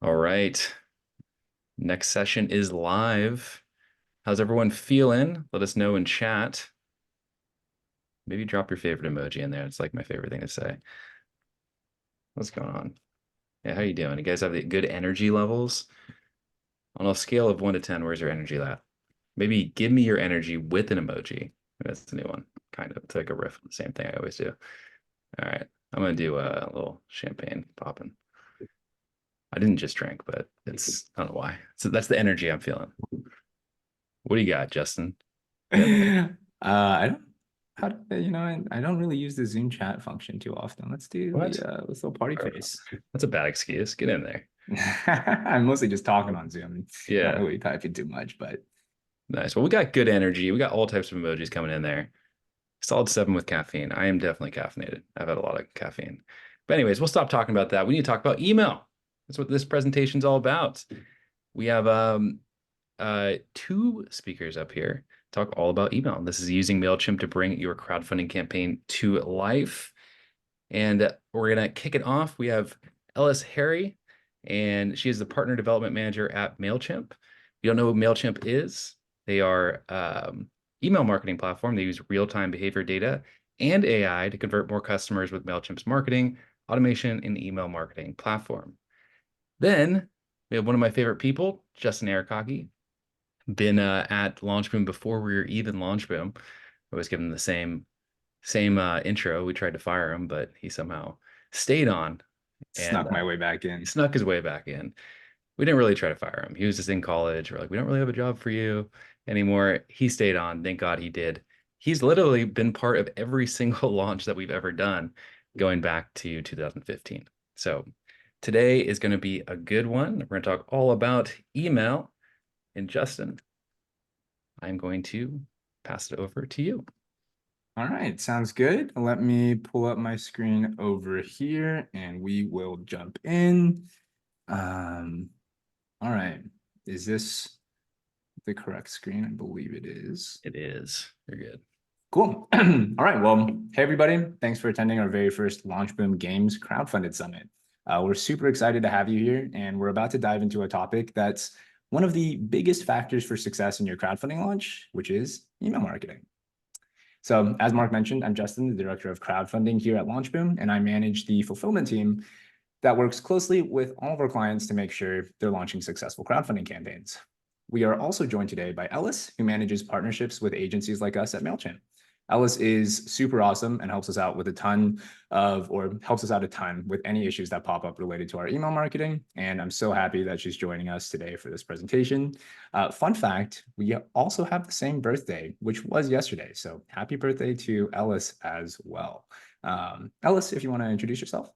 All right. Next session is live. How's everyone feeling? Let us know in chat. Maybe drop your favorite emoji in there. It's like my favorite thing to say. What's going on? Yeah, how you doing? You guys have the good energy levels? On a scale of 1 to 10, where's your energy at? Maybe give me your energy with an emoji. That's the new one. Kind of. It's like a riff on the same thing I always do. All right. I'm gonna do a little champagne popping. I didn't just drink, but I don't know why. So that's the energy I'm feeling. What do you got, Justin? Good. I don't I don't really use the Zoom chat function too often. Let's do What? this little party face. That's a bad excuse. Get in there. I'm mostly just talking on Zoom, not Yeah, really typing too much, but nice. Well, we got good energy. We got all types of emojis coming in there. Solid 7 with caffeine. I am definitely caffeinated. I've had a lot of caffeine. But anyways, we'll stop talking about that. We need to talk about email. That's what this presentation's all about. We have two speakers up here talk all about email. This is using Mailchimp to bring your crowdfunding campaign to life. And we're going to kick it off. We have Ellis Harry, and she is the partner development manager at Mailchimp. If you don't know what Mailchimp is, they are email marketing platform. They use real-time behavior data and AI to convert more customers with Mailchimp's marketing, automation, and email marketing platform. Then we have one of my favorite people, Justin Arakaki, been at Launchboom before we were even Launchboom. I was given the same intro. We tried to fire him, but he somehow stayed on and snuck my way back he in. snuck his way back in. We didn't really try to fire him. He was just in college. We're like, we don't really have a job for you anymore. He stayed on. Thank God he did. He's literally been part of every single launch that we've ever done going back to 2015. So today is going to be a good one. We're going to talk all about email. And Justin, I'm going to pass it over to you. All right, sounds good. Let me pull up my screen over here and we will jump in. All right, is this the correct screen? I believe it is. It is. You're good. Cool. All right. Well, hey, everybody. Thanks for attending our very first Launchboom Games Crowdfunded Summit. We're super excited to have you here, and we're about to dive into a topic that's one of the biggest factors for success in your crowdfunding launch, which is email marketing. So as Mark mentioned, I'm Justin, the director of crowdfunding here at Launchboom, and I manage the fulfillment team that works closely with all of our clients to make sure they're launching successful crowdfunding campaigns. We are also joined today by Ellis, who manages partnerships with agencies like us at Mailchimp. Ellis is super awesome and helps us out a ton with any issues that pop up related to our email marketing. And I'm so happy that she's joining us today for this presentation. Fun fact, we also have the same birthday, which was yesterday. So happy birthday to Ellis as well. Ellis, if you want to introduce yourself.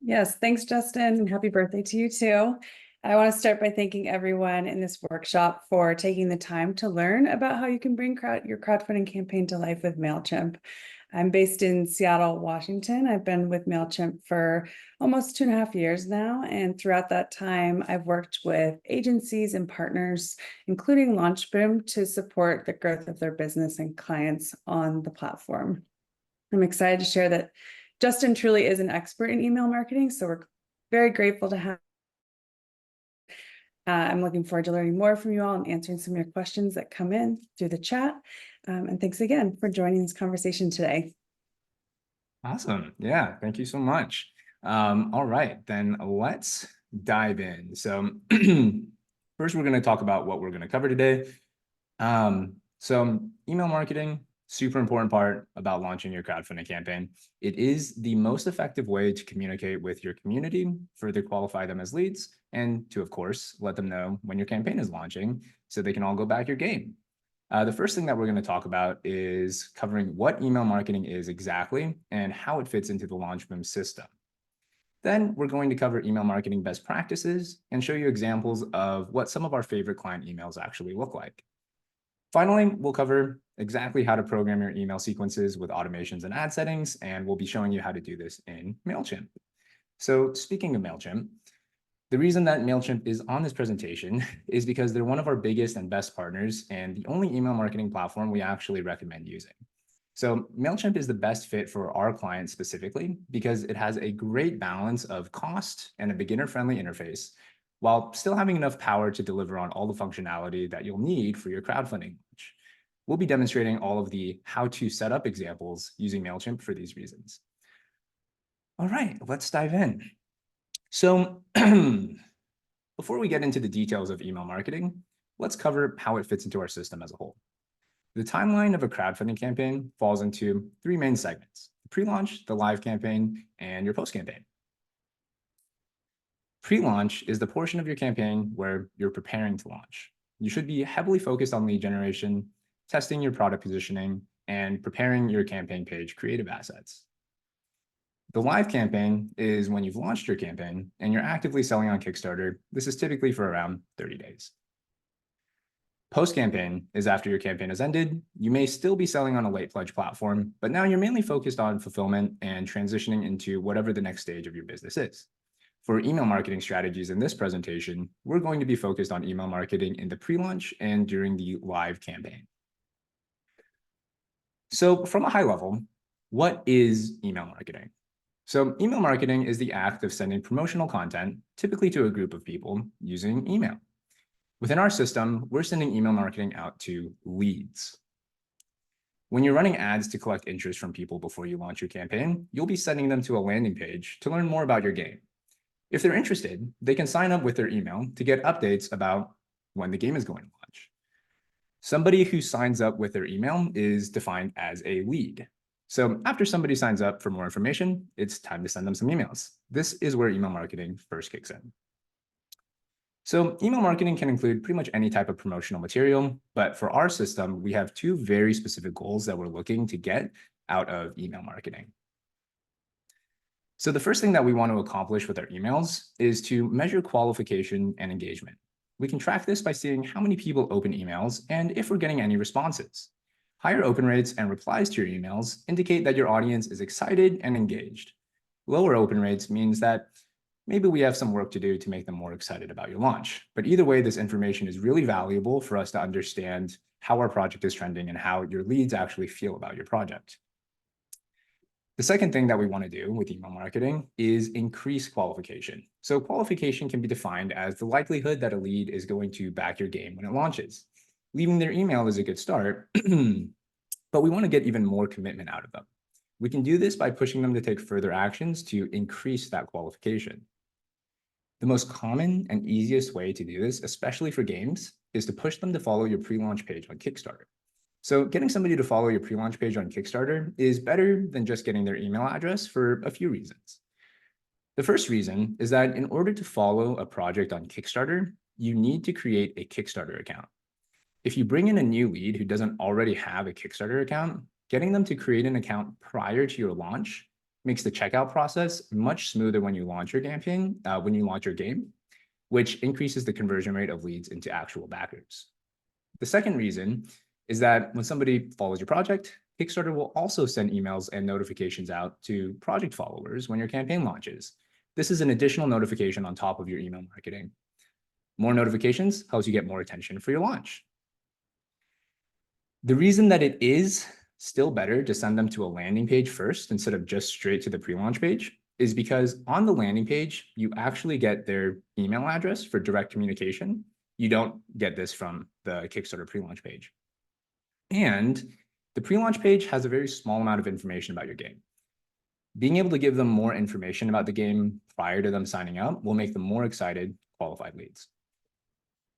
Yes, thanks, Justin. Happy birthday to you too. I want to start by thanking everyone in this workshop for taking the time to learn about how you can bring your crowdfunding campaign to life with Mailchimp. I'm based in Seattle, Washington. I've been with Mailchimp for almost 2.5 years now. And throughout that time, I've worked with agencies and partners, including Launchboom, to support the growth of their business and clients on the platform. I'm excited to share that Justin truly is an expert in email marketing, so we're very grateful to have. I'm looking forward to learning more from you all and answering some of your questions that come in through the chat. And thanks again for joining this conversation today. Awesome. Yeah, thank you so much. All right, then let's dive in. So first, we're going to talk about what we're going to cover today. So email marketing, super important part about launching your crowdfunding campaign. It is the most effective way to communicate with your community, further qualify them as leads, and to, of course, let them know when your campaign is launching so they can all go back your game. The first thing that we're going to talk about is covering what email marketing is exactly and how it fits into the Launchboom system. Then we're going to cover email marketing best practices and show you examples of what some of our favorite client emails actually look like. Finally, we'll cover exactly how to program your email sequences with automations and ad settings, and we'll be showing you how to do this in Mailchimp. So speaking of Mailchimp, the reason that Mailchimp is on this presentation is because they're one of our biggest and best partners and the only email marketing platform we actually recommend using. So Mailchimp is the best fit for our clients specifically because it has a great balance of cost and a beginner-friendly interface while still having enough power to deliver on all the functionality that you'll need for your crowdfunding launch. We'll be demonstrating all of the how-to setup examples using Mailchimp for these reasons. All right, let's dive in. So before we get into the details of email marketing, let's cover how it fits into our system as a whole. The timeline of a crowdfunding campaign falls into three main segments: the pre-launch, the live campaign, and your post-campaign. Pre-launch is the portion of your campaign where you're preparing to launch. You should be heavily focused on lead generation, testing your product positioning, and preparing your campaign page creative assets. The live campaign is when you've launched your campaign and you're actively selling on Kickstarter. This is typically for around 30 days. Post-campaign is after your campaign has ended. You may still be selling on a late pledge platform, but now you're mainly focused on fulfillment and transitioning into whatever the next stage of your business is. For email marketing strategies in this presentation, we're going to be focused on email marketing in the pre-launch and during the live campaign. So from a high level, what is email marketing? So email marketing is the act of sending promotional content, typically to a group of people, using email. Within our system, we're sending email marketing out to leads. When you're running ads to collect interest from people before you launch your campaign, you'll be sending them to a landing page to learn more about your game. If they're interested, they can sign up with their email to get updates about when the game is going to launch. Somebody who signs up with their email is defined as a lead. So after somebody signs up for more information, it's time to send them some emails. This is where email marketing first kicks in. So email marketing can include pretty much any type of promotional material, but for our system, we have two very specific goals that we're looking to get out of email marketing. So the first thing that we want to accomplish with our emails is to measure qualification and engagement. We can track this by seeing how many people open emails and if we're getting any responses. Higher open rates and replies to your emails indicate that your audience is excited and engaged. Lower open rates means that maybe we have some work to do to make them more excited about your launch. But either way, this information is really valuable for us to understand how our project is trending and how your leads actually feel about your project. The second thing that we want to do with email marketing is increase qualification. So qualification can be defined as the likelihood that a lead is going to back your game when it launches. Leaving their email is a good start, but we want to get even more commitment out of them. We can do this by pushing them to take further actions to increase that qualification. The most common and easiest way to do this, especially for games, is to push them to follow your pre-launch page on Kickstarter. So getting somebody to follow your pre-launch page on Kickstarter is better than just getting their email address for a few reasons. The first reason is that in order to follow a project on Kickstarter, you need to create a Kickstarter account. If you bring in a new lead who doesn't already have a Kickstarter account, getting them to create an account prior to your launch makes the checkout process much smoother when you launch your campaign, when you launch your game, which increases the conversion rate of leads into actual backers. The second reason is that when somebody follows your project, Kickstarter will also send emails and notifications out to project followers when your campaign launches. This is an additional notification on top of your email marketing. More notifications helps you get more attention for your launch. The reason that it is still better to send them to a landing page first instead of just straight to the pre-launch page is because on the landing page, you actually get their email address for direct communication. You don't get this from the Kickstarter pre-launch page. And the pre-launch page has a very small amount of information about your game. Being able to give them more information about the game prior to them signing up will make them more excited, qualified leads.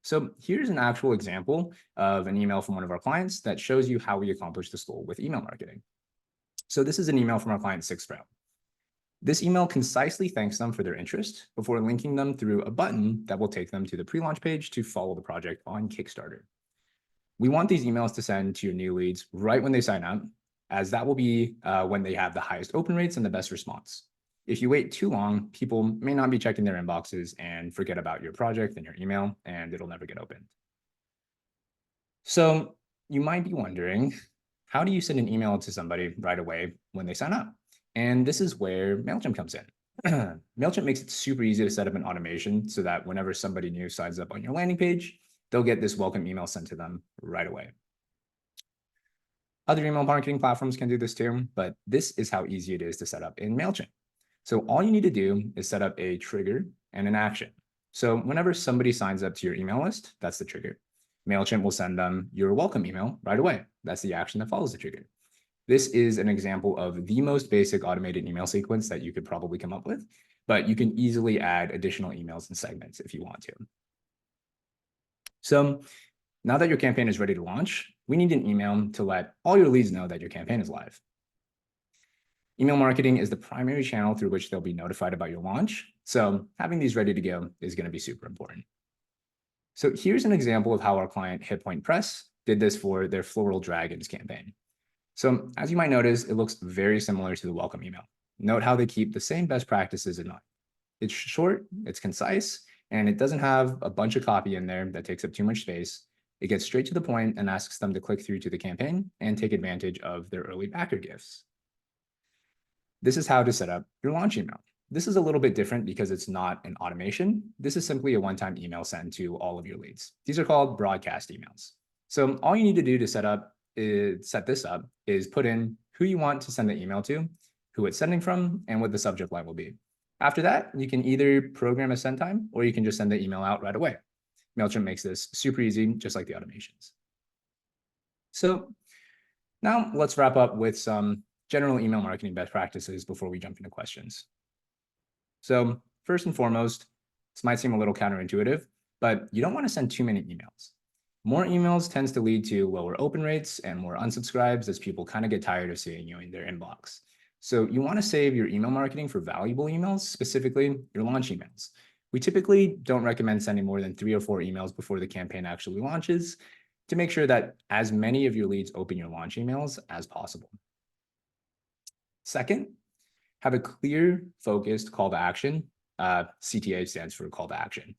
So here's an actual example of an email from one of our clients that shows you how we accomplish this goal with email marketing. So this is an email from our client 6Pro. This email concisely thanks them for their interest before linking them through a button that will take them to the pre-launch page to follow the project on Kickstarter. We want these emails to send to your new leads right when they sign up, as that will be when they have the highest open rates and the best response. If you wait too long, people may not be checking their inboxes and forget about your project and your email, and it'll never get opened. So you might be wondering, how do you send an email to somebody right away when they sign up? And this is where Mailchimp comes in. Mailchimp makes it super easy to set up an automation so that whenever somebody new signs up on your landing page, they'll get this welcome email sent to them right away. Other email marketing platforms can do this too, but this is how easy it is to set up in Mailchimp. So all you need to do is set up a trigger and an action. So whenever somebody signs up to your email list, that's the trigger. Mailchimp will send them your welcome email right away. That's the action that follows the trigger. This is an example of the most basic automated email sequence that you could probably come up with, but you can easily add additional emails and segments if you want to. So now that your campaign is ready to launch, we need an email to let all your leads know that your campaign is live. Email marketing is the primary channel through which they'll be notified about your launch. So having these ready to go is going to be super important. So here's an example of how our client Hit Point Press did this for their Floral Dragons campaign. So as you might notice, it looks very similar to the welcome email. Note how they keep the same best practices in mind. It's short, it's concise, and it doesn't have a bunch of copy in there that takes up too much space. It gets straight to the point and asks them to click through to the campaign and take advantage of their early backer gifts. This is how to set up your launch email. This is a little bit different because it's not an automation. This is simply a one-time email sent to all of your leads. These are called broadcast emails. So all you need to do to set this up is put in who you want to send the email to, who it's sending from, and what the subject line will be. After that, you can either program a send time or you can just send the email out right away. Mailchimp makes this super easy, just like the automations. So now let's wrap up with some general email marketing best practices before we jump into questions. So first and foremost, this might seem a little counterintuitive, but you don't want to send too many emails. More emails tends to lead to lower open rates and more unsubscribes as people kind of get tired of seeing you in their inbox. So you want to save your email marketing for valuable emails, specifically your launch emails. We typically don't recommend sending more than 3 or 4 emails before the campaign actually launches to make sure that as many of your leads open your launch emails as possible. Second, have a clear, focused call to action. CTA stands for call to action.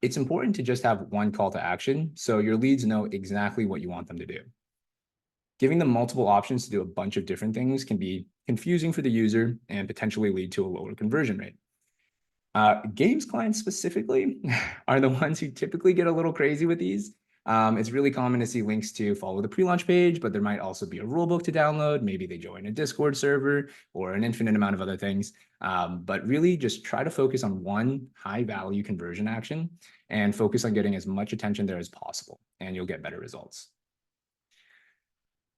It's important to just have one call to action so your leads know exactly what you want them to do. Giving them multiple options to do a bunch of different things can be confusing for the user and potentially lead to a lower conversion rate. Games clients specifically are the ones who typically get a little crazy with these. It's really common to see links to follow the pre-launch page, but there might also be a rulebook to download. Maybe they join a Discord server or an infinite amount of other things. But really just try to focus on one high-value conversion action and focus on getting as much attention there as possible, and you'll get better results.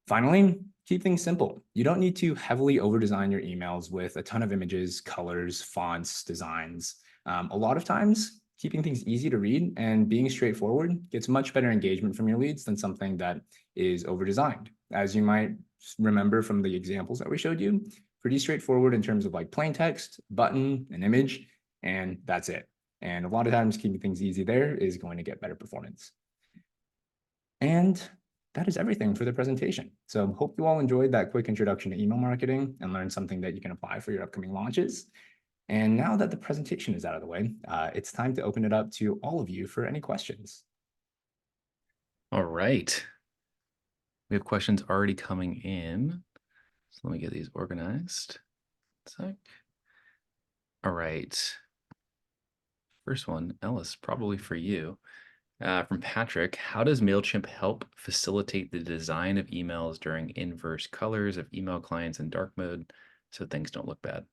Finally, keep things simple. You don't need to heavily over-design your emails with a ton of images, colors, fonts, designs. A lot of times, keeping things easy to read and being straightforward gets much better engagement from your leads than something that is over-designed. As you might remember from the examples that we showed you, pretty straightforward in terms of like plain text, button, an image, and that's it. And a lot of times keeping things easy there is going to get better performance. And that is everything for the presentation. So hope you all enjoyed that quick introduction to email marketing and learned something that you can apply for your upcoming launches. And now that the presentation is out of the way, it's time to open it up to all of you for any questions. All right. We have questions already coming in. So let me get these organized. Sec. All right. First one, Ellis, probably for you. From Patrick, how does Mailchimp help facilitate the design of emails during inverse colors of email clients in dark mode so things don't look bad?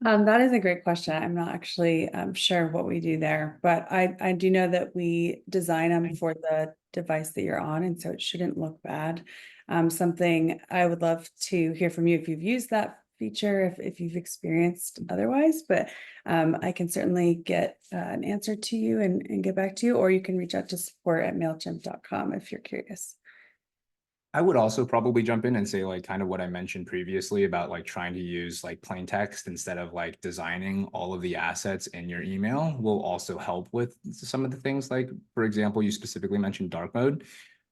That is a great question. I'm not actually sure what we do there, but I do know that we design them for the device that you're on, and so it shouldn't look bad. Something I would love to hear from you if you've used that feature, if you've experienced otherwise, but I can certainly get an answer to you and get back to you, or you can reach out to support@mailchimp.com if you're curious. I would also probably jump in and say like kind of what I mentioned previously about like trying to use like plain text instead of like designing all of the assets in your email will also help with some of the things. Like, for example, you specifically mentioned dark mode.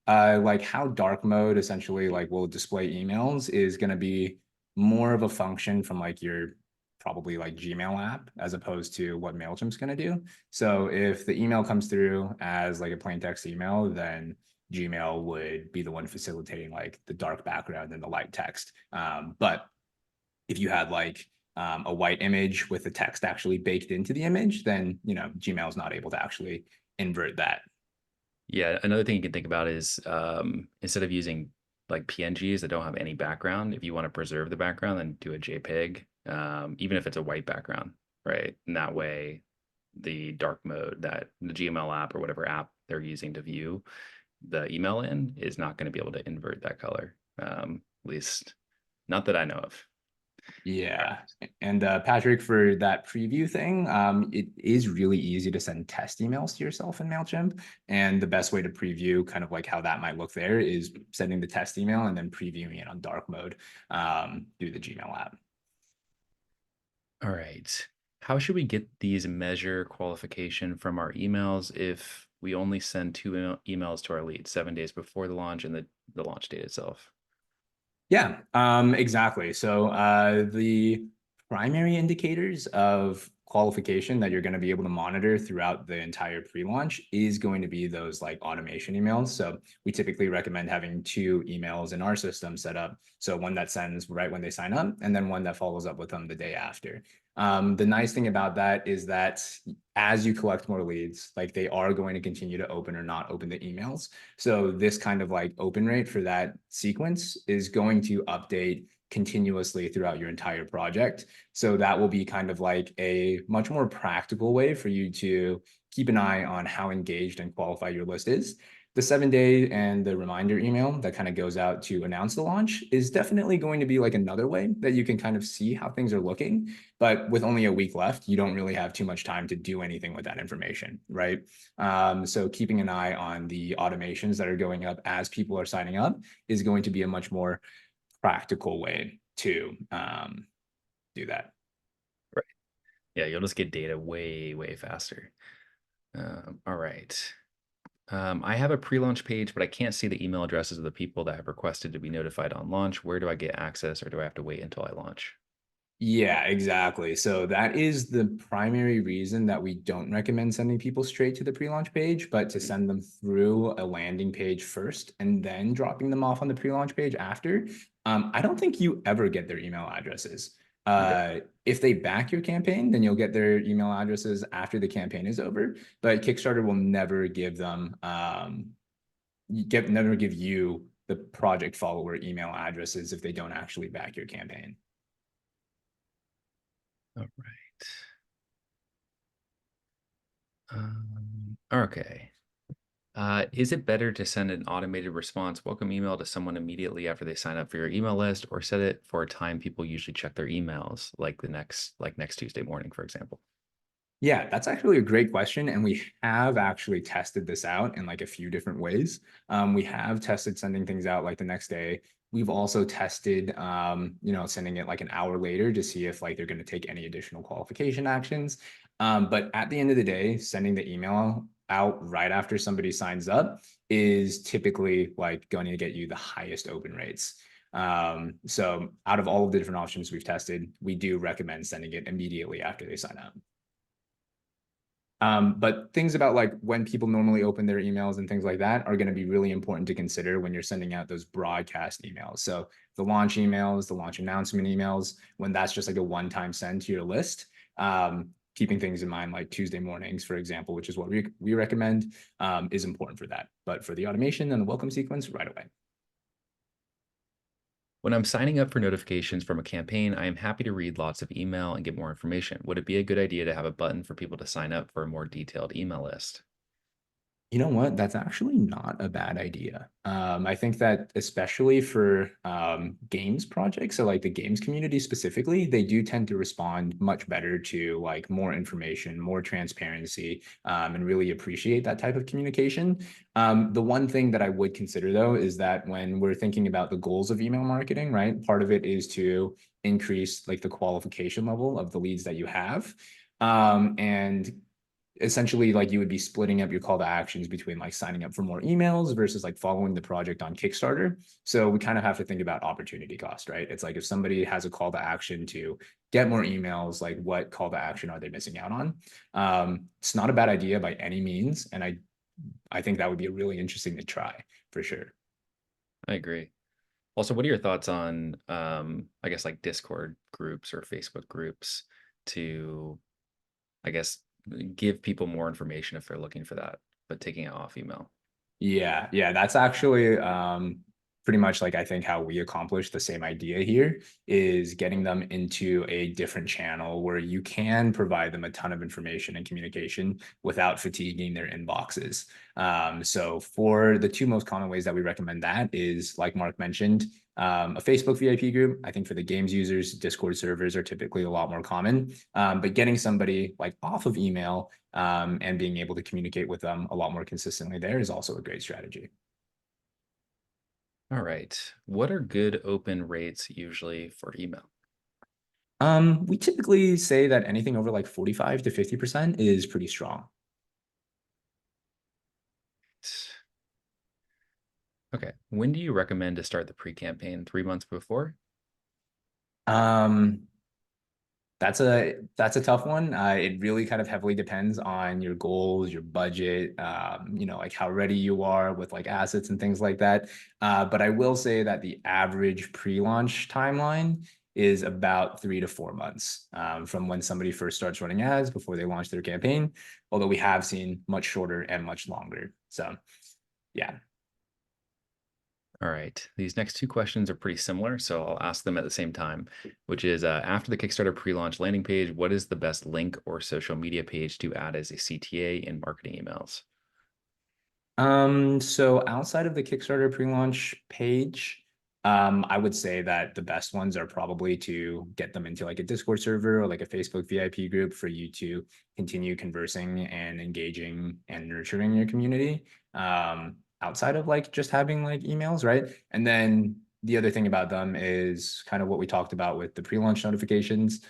Like how dark mode essentially like will display emails is going to be more of a function from like your probably like Gmail app as opposed to what Mailchimp's going to do. So if the email comes through as like a plain text email, then Gmail would be the one facilitating like the dark background and the light text. But if you had like a white image with the text actually baked into the image, then Gmail is not able to actually invert that. Yeah, another thing you can think about is instead of using like PNGs that don't have any background, if you want to preserve the background, then do a JPEG, even if it's a white background. right? And that way, the dark mode that the Gmail app or whatever app they're using to view the email in is not going to be able to invert that color. At least not that I know of. Yeah. And Patrick, for that preview thing, it is really easy to send test emails to yourself in Mailchimp. And the best way to preview kind of like how that might look there is sending the test email and then previewing it on dark mode through the Gmail app. All right. How should we get these measure qualification from our emails if we only send two emails to our leads 7 days before the launch and the launch date itself? Yeah, exactly. So the primary indicators of qualification that you're going to be able to monitor throughout the entire pre-launch is going to be those like automation emails. So we typically recommend having 2 emails in our system set up. So one that sends right when they sign up, and then one that follows up with them the day after. The nice thing about that is that as you collect more leads, like they are going to continue to open or not open the emails. So this kind of like open rate for that sequence is going to update continuously throughout your entire project. So that will be kind of like a much more practical way for you to keep an eye on how engaged and qualified your list is. The 7-day and the reminder email that kind of goes out to announce the launch is definitely going to be like another way that you can kind of see how things are looking. But with only a week left, you don't really have too much time to do anything with that information, right? So keeping an eye on the automations that are going up as people are signing up is going to be a much more practical way to do that. Right. Yeah, you'll just get data way, way faster. All right. I have a pre-launch page, but I can't see the email addresses of the people that have requested to be notified on launch. Where do I get access, or do I have to wait until I launch? Yeah, exactly. So that is the primary reason that we don't recommend sending people straight to the pre-launch page, but to send them through a landing page first and then dropping them off on the pre-launch page after. I don't think you ever get their email addresses. Okay. If they back your campaign, then you'll get their email addresses after the campaign is over. But Kickstarter will never give them never give you the project follower email addresses if they don't actually back your campaign. All right. Okay. Is it better to send an automated response welcome email to someone immediately after they sign up for your email list, or set it for a time people usually check their emails, like next Tuesday morning, for example? Yeah, that's actually a great question. And we have actually tested this out in like a few different ways. We have tested sending things out like the next day. We've also tested, sending it like an hour later to see if like they're going to take any additional qualification actions. But at the end of the day, sending the email out right after somebody signs up is typically like going to get you the highest open rates. So out of all of the different options we've tested, we do recommend sending it immediately after they sign up. But things about like when people normally open their emails and things like that are going to be really important to consider when you're sending out those broadcast emails. So the launch emails, the launch announcement emails, when that's just like a one-time send to your list, keeping things in mind like Tuesday mornings, for example, which is what we recommend, is important for that. But for the automation and the welcome sequence, right away. When I'm signing up for notifications from a campaign, I am happy to read lots of email and get more information. Would it be a good idea to have a button for people to sign up for a more detailed email list? You know what? That's actually not a bad idea. I think that especially for games projects, so like the games community specifically, they do tend to respond much better to like more information, more transparency, and really appreciate that type of communication. The one thing that I would consider though is that when we're thinking about the goals of email marketing, right? Part of it is to increase like the qualification level of the leads that you have. And essentially like you would be splitting up your call to actions between like signing up for more emails versus like following the project on Kickstarter. So we kind of have to think about opportunity cost, right? It's like if somebody has a call to action to get more emails, like what call to action are they missing out on? It's not a bad idea by any means. And I think that would be really interesting to try for sure. I agree. Also, what are your thoughts on, I guess, like Discord groups or Facebook groups to, I guess, give people more information if they're looking for that, but taking it off email? Yeah, that's actually pretty much like I think how we accomplish the same idea here is getting them into a different channel where you can provide them a ton of information and communication without fatiguing their inboxes. So for the two most common ways that we recommend that is, like Mark mentioned, a Facebook VIP group. I think for the games users, Discord servers are typically a lot more common. But getting somebody like off of email and being able to communicate with them a lot more consistently there is also a great strategy. All right. What are good open rates usually for email? We typically say that anything over like 45 to 50% is pretty strong. Okay. When do you recommend to start the pre-campaign? 3 months before? Um, that's a tough one. It really kind of heavily depends on your goals, your budget, like how ready you are with like assets and things like that. But I will say that the average pre-launch timeline is about 3 to 4 months from when somebody first starts running ads before they launch their campaign. Although we have seen much shorter and much longer. So, yeah. All right. These next two questions are pretty similar, so I'll ask them at the same time, which is after the Kickstarter pre-launch landing page, what is the best link or social media page to add as a CTA in marketing emails? So outside of the Kickstarter pre-launch page, I would say that the best ones are probably to get them into like a Discord server or like a Facebook VIP group for you to continue conversing and engaging and nurturing your community. Outside of like just having like emails, right? And then the other thing about them is kind of what we talked about with the pre-launch notifications.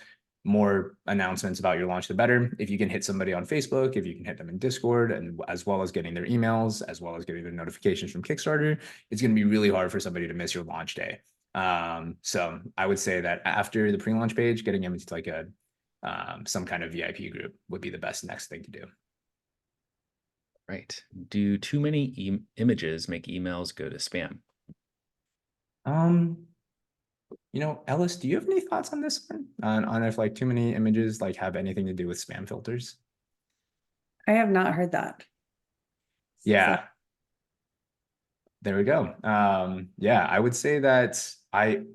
More announcements about your launch, the better. If you can hit somebody on Facebook, if you can hit them in Discord, and as well as getting their emails, as well as getting their notifications from Kickstarter, it's going to be really hard for somebody to miss your launch day. So I would say that after the pre-launch page, getting them into like a some kind of VIP group would be the best next thing to do. Right. Do too many images make emails go to spam? Ellis, do you have any thoughts on this one? On if like too many images like have anything to do with spam filters? I have not heard that. Yeah. There we go. Yeah, I would say that I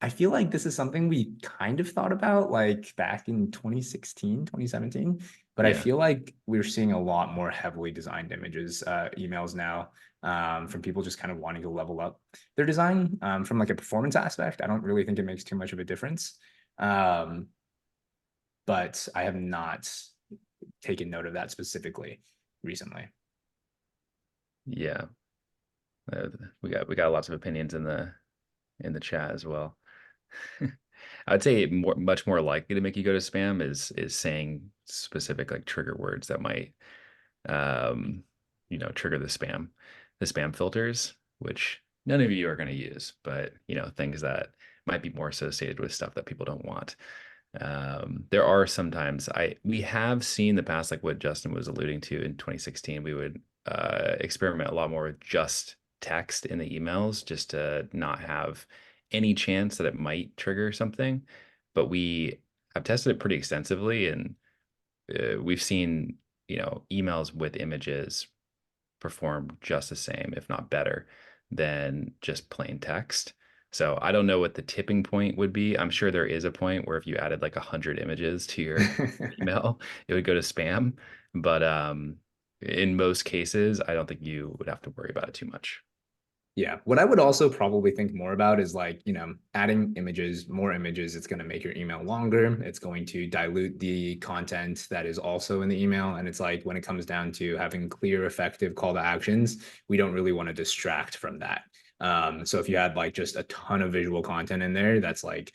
feel like this is something we kind of thought about like back in 2016, 2017, but I Yeah. feel like we're seeing a lot more heavily designed emails now, from people just kind of wanting to level up their design. From like a performance aspect, I don't really think it makes too much of a difference. But I have not taken note of that specifically recently. Yeah. We got lots of opinions in the chat as well. I'd say much more likely to make you go to spam is saying specific like trigger words that might trigger the spam filters, which none of you are going to use, but things that might be more associated with stuff that people don't want. There are sometimes we have seen the past, like what Justin was alluding to in 2016, we would experiment a lot more with just text in the emails just to not have any chance that it might trigger something. But we have tested it pretty extensively, and we've seen emails with images perform just the same, if not better, than just plain text. So I don't know what the tipping point would be. I'm sure there is a point where if you added like 100 images to your email, it would go to spam. But in most cases, I don't think you would have to worry about it too much. Yeah. What I would also probably think more about is like, adding images, more images. It's going to make your email longer. It's going to dilute the content that is also in the email. And it's like when it comes down to having clear, effective call to actions, we don't really want to distract from that. So if you had like just a ton of visual content in there, that's like,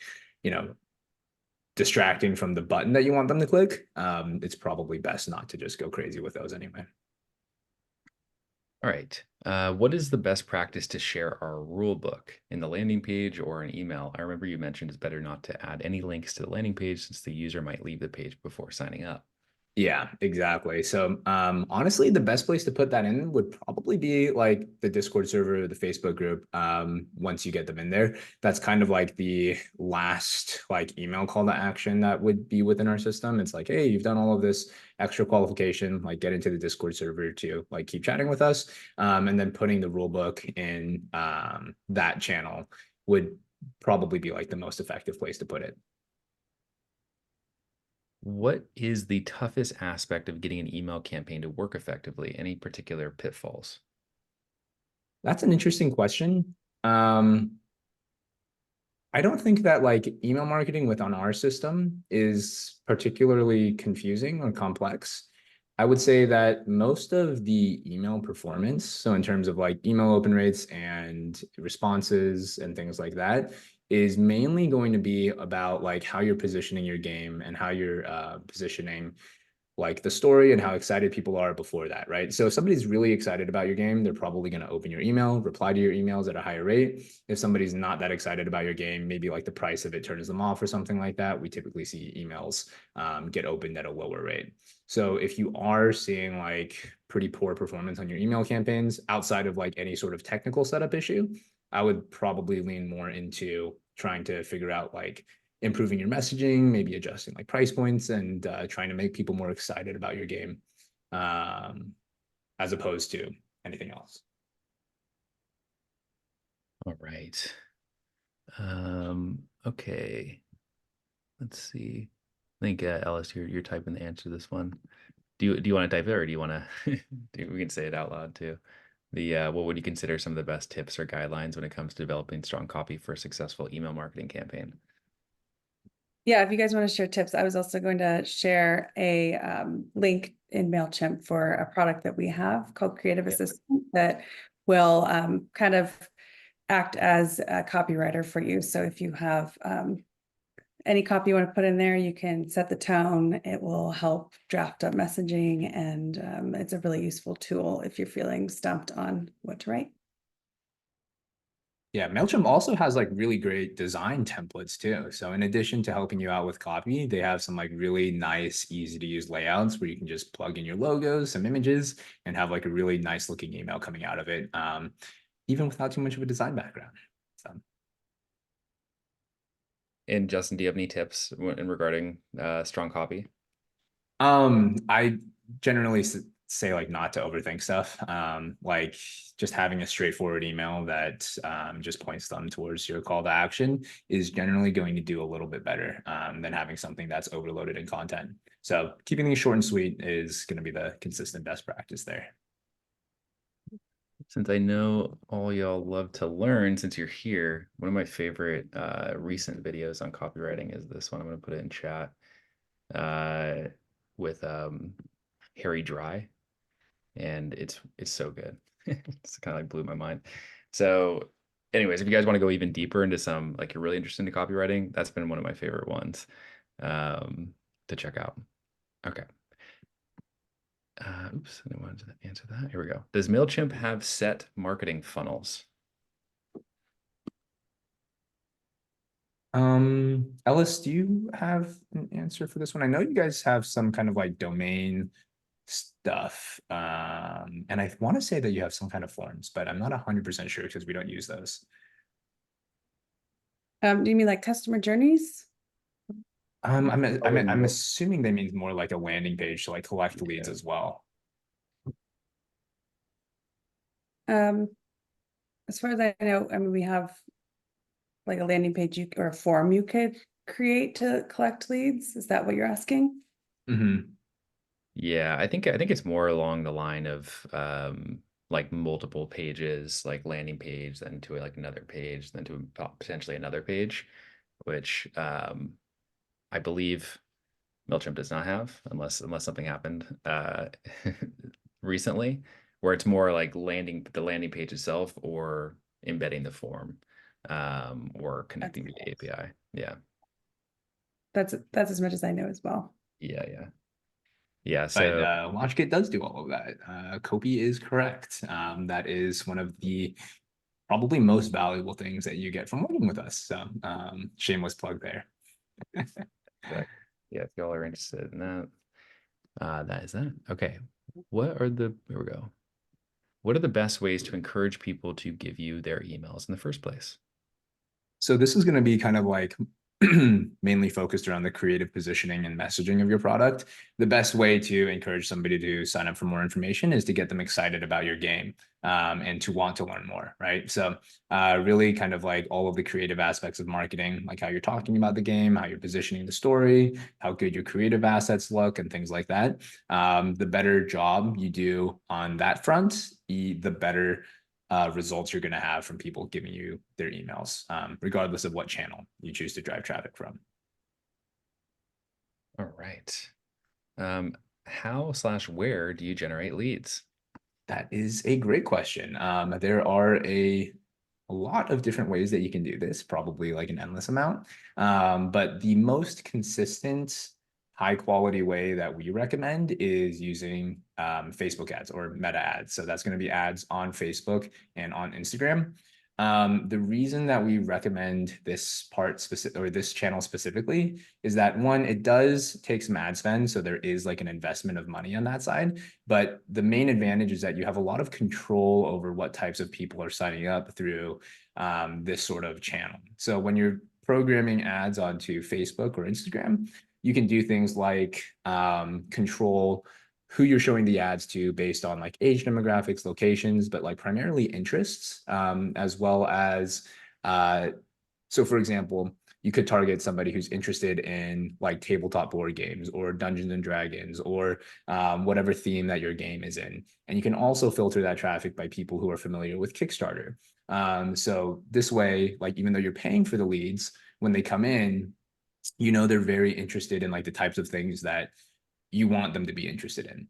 distracting from the button that you want them to click, it's probably best not to just go crazy with those anyway. All right. What is the best practice to share our rule book in the landing page or an email? I remember you mentioned it's better not to add any links to the landing page since the user might leave the page before signing up. Yeah, exactly. So honestly, the best place to put that in would probably be like the Discord server, the Facebook group. Once you get them in there, that's kind of like the last like email call to action that would be within our system. It's like, hey, you've done all of this extra qualification, like get into the Discord server to like keep chatting with us. And then putting the rule book in that channel would probably be like the most effective place to put it. What is the toughest aspect of getting an email campaign to work effectively? Any particular pitfalls? That's an interesting question. Um, I don't think that like email marketing within our system is particularly confusing or complex. I would say that most of the email performance, so in terms of like email open rates and responses and things like that, is mainly going to be about like how you're positioning your game and how you're positioning like the story and how excited people are before that, right? So if somebody's really excited about your game, they're probably going to open your email, reply to your emails at a higher rate. If somebody's not that excited about your game, maybe like the price of it turns them off or something like that, we typically see emails get opened at a lower rate. So if you are seeing like pretty poor performance on your email campaigns outside of like any sort of technical setup issue, I would probably lean more into trying to figure out like improving your messaging, maybe adjusting like price points and trying to make people more excited about your game um, as opposed to anything else. All right. Okay. Let's see. I think Ellis, you're typing the answer to this one. Do you want to type it or do you want to we can say it out loud too. The what would you consider some of the best tips or guidelines when it comes to developing strong copy for a successful email marketing campaign? Yeah, if you guys want to share tips, I was also going to share a link in Mailchimp for a product that we have called Creative Yeah. Assistant that will kind of act as a copywriter for you. So if you have any copy you want to put in there, you can set the tone. It will help draft up messaging, and it's a really useful tool if you're feeling stumped on what to write. Yeah, Mailchimp also has like really great design templates too. So in addition to helping you out with copy, they have some like really nice, easy to use layouts where you can just plug in your logos, some images, and have like a really nice looking email coming out of it, even without too much of a design background. So. And Justin, do you have any tips in regarding strong copy? I generally say like not to overthink stuff. Like just having a straightforward email that just points them towards your call to action is generally going to do a little bit better than having something that's overloaded in content. So keeping things short and sweet is going to be the consistent best practice there. Since I know all y'all love to learn, since you're here, one of my favorite recent videos on copywriting is this one. I'm going to put it in chat uh, with Harry Dry, and it's so good. It's kind of like blew my mind. So, anyways, if you guys want to go even deeper into some like you're really interested in copywriting, that's been one of my favorite ones to check out. Okay. Oops, I didn't want to answer that. Here we go. Does Mailchimp have set marketing funnels? Ellis, do you have an answer for this one? I know you guys have some kind of like domain stuff. And I want to say that you have some kind of forms, but I'm not 100% sure because we don't use those. Do you mean like customer journeys? I'm assuming they mean more like a landing page to like collect leads Yeah. as well. Um, as far as I know, I mean, we have like a landing page or a form you could create to collect leads. Is that what you're asking? Mm-hmm. Yeah, I think it's more along the line of like multiple pages, like landing page, then to like another page, then to potentially another page, which I believe Mailchimp does not have, unless something happened recently, where it's more like the landing page itself or embedding the form or connecting to the API. Yeah, That's as much as I know as well. yeah. Yeah, But so LaunchKit does do all of that. Copy is correct. That is one of the probably most valuable things that you get from working with us. So shameless plug there. but yeah, if y'all are interested in that. That is that. Okay. Here we go. What are the best ways to encourage people to give you their emails in the first place? So this is going to be kind of like mainly focused around the creative positioning and messaging of your product. The best way to encourage somebody to sign up for more information is to get them excited about your game, and to want to learn more, right? So really kind of like all of the creative aspects of marketing, like how you're talking about the game, how you're positioning the story, how good your creative assets look, and things like that. The better job you do on that front, the better results you're going to have from people giving you their emails, regardless of what channel you choose to drive traffic from. All right. How/where do you generate leads? That is a great question. There are a lot of different ways that you can do this, probably like an endless amount. But the most consistent, high quality way that we recommend is using Facebook ads or meta ads. So that's going to be ads on Facebook and on Instagram. The reason that we recommend this part specific or this channel specifically is that one, it does take some ad spend. So there is like an investment of money on that side. But the main advantage is that you have a lot of control over what types of people are signing up through this sort of channel. So when you're programming ads onto Facebook or Instagram, you can do things like control who you're showing the ads to based on like age demographics, locations, but like primarily interests, as well as, so for example, you could target somebody who's interested in like tabletop board games or Dungeons and Dragons or whatever theme that your game is in. And you can also filter that traffic by people who are familiar with Kickstarter. So this way, like even though you're paying for the leads, when they come in, you know they're very interested in like the types of things that you want them to be interested in.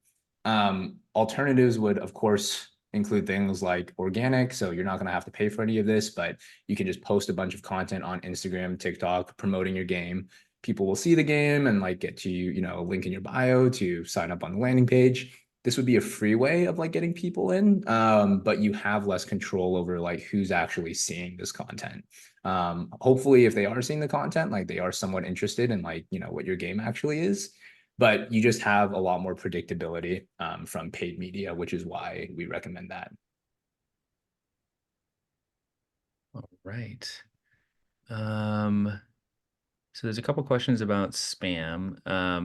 Alternatives would, of course, include things like organic. So you're not going to have to pay for any of this, but you can just post a bunch of content on Instagram, TikTok, promoting your game. People will see the game and like get to, you know, a link in your bio to sign up on the landing page. This would be a free way of like getting people in, but you have less control over like who's actually seeing this content. Hopefully, if they are seeing the content, like they are somewhat interested in like, you know, what your game actually is, but you just have a lot more predictability from paid media, which is why we recommend that. All right. So there's a couple questions about spam.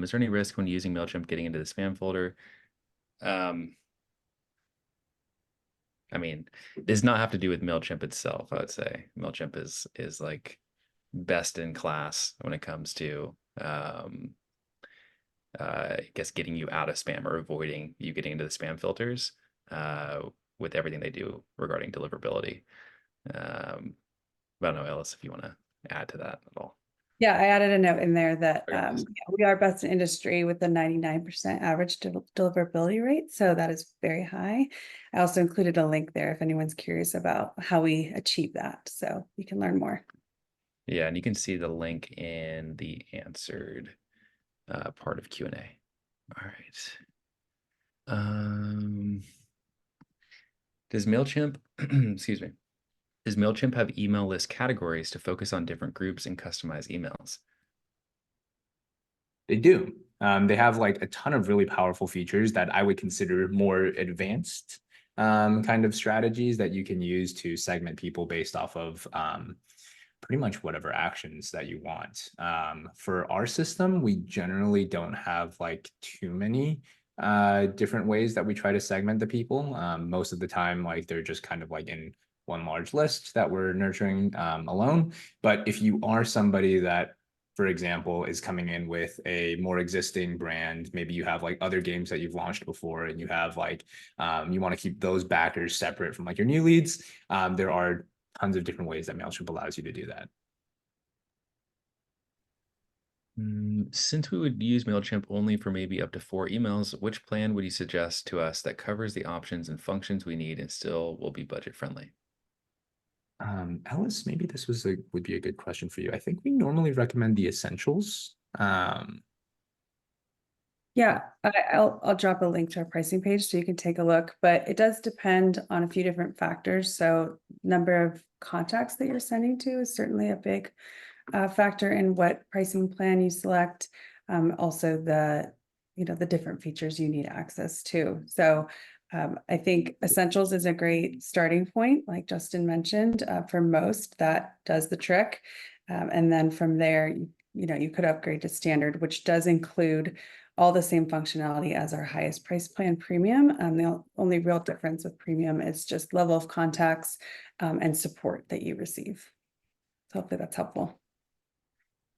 Is there any risk when using Mailchimp getting into the spam folder? I mean, it does not have to do with Mailchimp itself, I would say. Mailchimp is like best in class when it comes to I guess getting you out of spam or avoiding you getting into the spam filters with everything they do regarding deliverability. But I don't know, Ellis, if you want to add to that at all. Yeah, I added a note in there that Okay. we are best in industry with a 99% average deliverability rate. So that is very high. I also included a link there if anyone's curious about how we achieve that. So you can learn more. Yeah, and you can see the link in the answered part of Q&A. All right. Does Mailchimp, excuse me, does Mailchimp have email list categories to focus on different groups and customize emails? They do. They have like a ton of really powerful features that I would consider more advanced kind of strategies that you can use to segment people based off of pretty much whatever actions that you want. For our system, we generally don't have like too many different ways that we try to segment the people. Most of the time, like they're just kind of like in one large list that we're nurturing alone. But if you are somebody that, for example, is coming in with a more existing brand, maybe you have like other games that you've launched before and you have like, you want to keep those backers separate from like your new leads. There are tons of different ways that Mailchimp allows you to do that. Since we would use Mailchimp only for maybe up to 4 emails, which plan would you suggest to us that covers the options and functions we need and still will be budget friendly? Alice, maybe this would be a good question for you. I think we normally recommend the essentials. Yeah, I'll drop a link to our pricing page so you can take a look, but it does depend on a few different factors. So number of contacts that you're sending to is certainly a big factor in what pricing plan you select. Also the the different features you need access to. So I think Essentials is a great starting point, like Justin mentioned. For most, that does the trick. And then from there, you could upgrade to Standard, which does include all the same functionality as our highest price plan, Premium. The only real difference with Premium is just level of contacts and support that you receive. So hopefully that's helpful.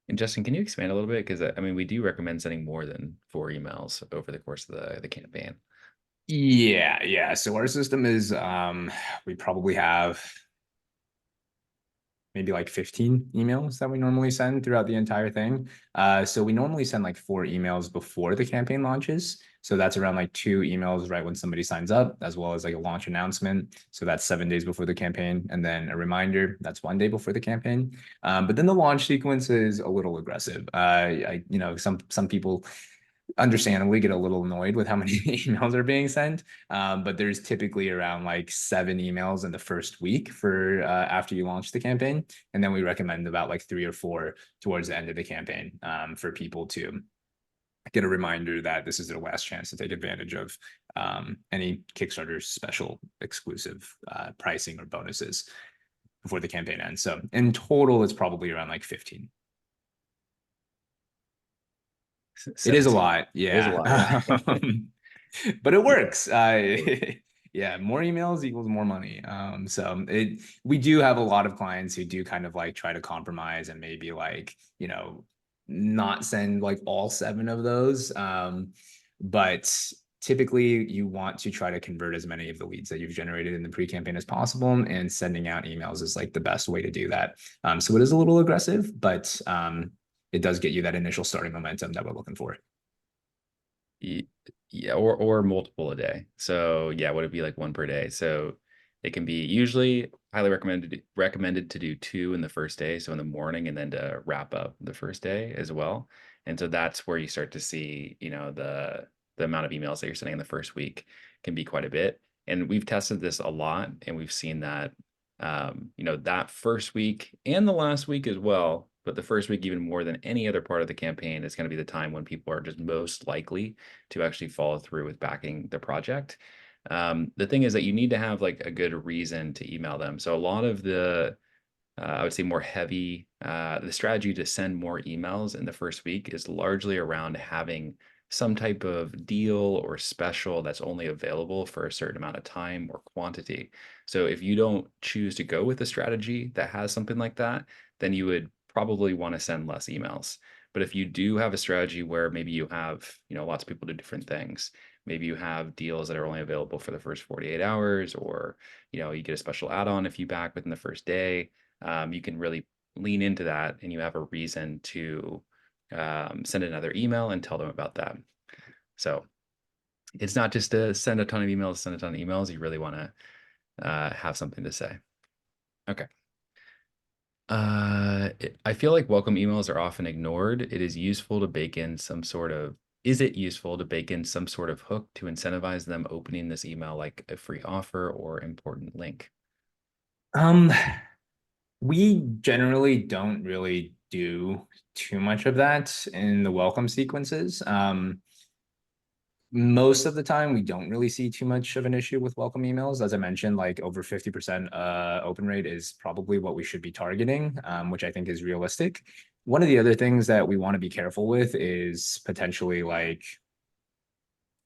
And Justin, can you expand a little bit? Because I mean, we do recommend sending more than 4 emails over the course of the campaign. Yeah. So our system is we probably have maybe like 15 emails that we normally send throughout the entire thing. So we normally send like 4 emails before the campaign launches. So that's around like 2 emails right when somebody signs up, as well as like a launch announcement. So that's 7 days before the campaign. And then a reminder, that's 1 day before the campaign. But then the launch sequence is a little aggressive. Some people understandably get a little annoyed with how many emails are being sent. But there's typically around like 7 emails in the first week for after you launch the campaign. And then we recommend about like 3 or 4 towards the end of the campaign for people to get a reminder that this is their last chance to take advantage of any Kickstarter special exclusive pricing or bonuses before the campaign ends. So in total, it's probably around like 15. It is a lot. Yeah. It is a lot, yeah. But it works. Yeah, more emails equals more money. We do have a lot of clients who do kind of like try to compromise and maybe like, not send like all 7 of those. But typically you want to try to convert as many of the leads that you've generated in the pre-campaign as possible, and sending out emails is like the best way to do that. So it is a little aggressive, but it does get you that initial starting momentum that we're looking for. Yeah, or multiple a day. So yeah, would it be like 1 per day? So it can be usually highly recommended to do 2 in the first day, so in the morning, and then to wrap up the first day as well. And so that's where you start to see, the amount of emails that you're sending in the first week can be quite a bit. And we've tested this a lot, and we've seen that that first week and the last week as well, but the first week even more than any other part of the campaign is going to be the time when people are just most likely to actually follow through with backing the project. The thing is that you need to have like a good reason to email them. So a lot of the I would say more heavy, the strategy to send more emails in the first week is largely around having some type of deal or special that's only available for a certain amount of time or quantity. So if you don't choose to go with a strategy that has something like that, then you would probably want to send less emails. But if you do have a strategy where maybe you have, lots of people do different things, maybe you have deals that are only available for the first 48 hours, or, you get a special add-on if you back within the first day, you can really lean into that, and you have a reason to send another email and tell them about that. So it's not just to send a ton of emails, send a ton of emails. You really want to have something to say. Okay. I feel like welcome emails are often ignored. Is it useful to bake in some sort of hook to incentivize them opening this email, like a free offer or important link? We generally don't really do too much of that in the welcome sequences. Most of the time, we don't really see too much of an issue with welcome emails. As I mentioned, like over 50% open rate is probably what we should be targeting, which I think is realistic. One of the other things that we want to be careful with is potentially like,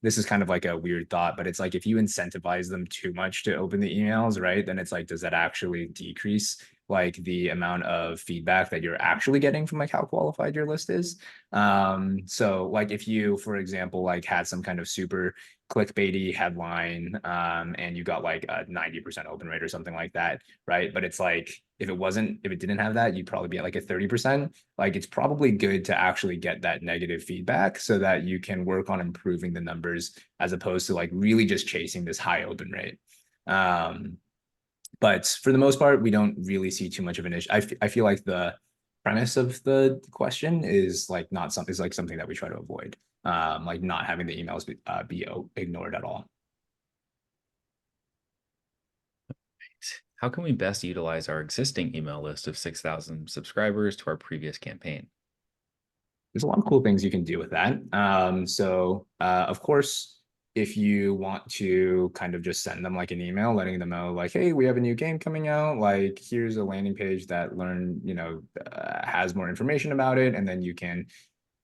this is kind of like a weird thought, but it's like if you incentivize them too much to open the emails, right? Then it's like, does that actually decrease like the amount of feedback that you're actually getting from like how qualified your list is? So like if you, for example, like had some kind of super clickbaity headline and you got like a 90% open rate or something like that, right? But it's like, if it didn't have that, you'd probably be at like a 30%. Like it's probably good to actually get that negative feedback so that you can work on improving the numbers as opposed to like really just chasing this high open rate. But for the most part, we don't really see too much of an issue. I feel like the premise of the question is like not something, is like something that we try to avoid, like not having the emails be ignored at all. How can we best utilize our existing email list of 6,000 subscribers to our previous campaign? there's a lot of cool things you can do with that. Of course, if you want to kind of just send them like an email, letting them know like, hey, we have a new game coming out. Like, here's a landing page that has more information about it, and then you can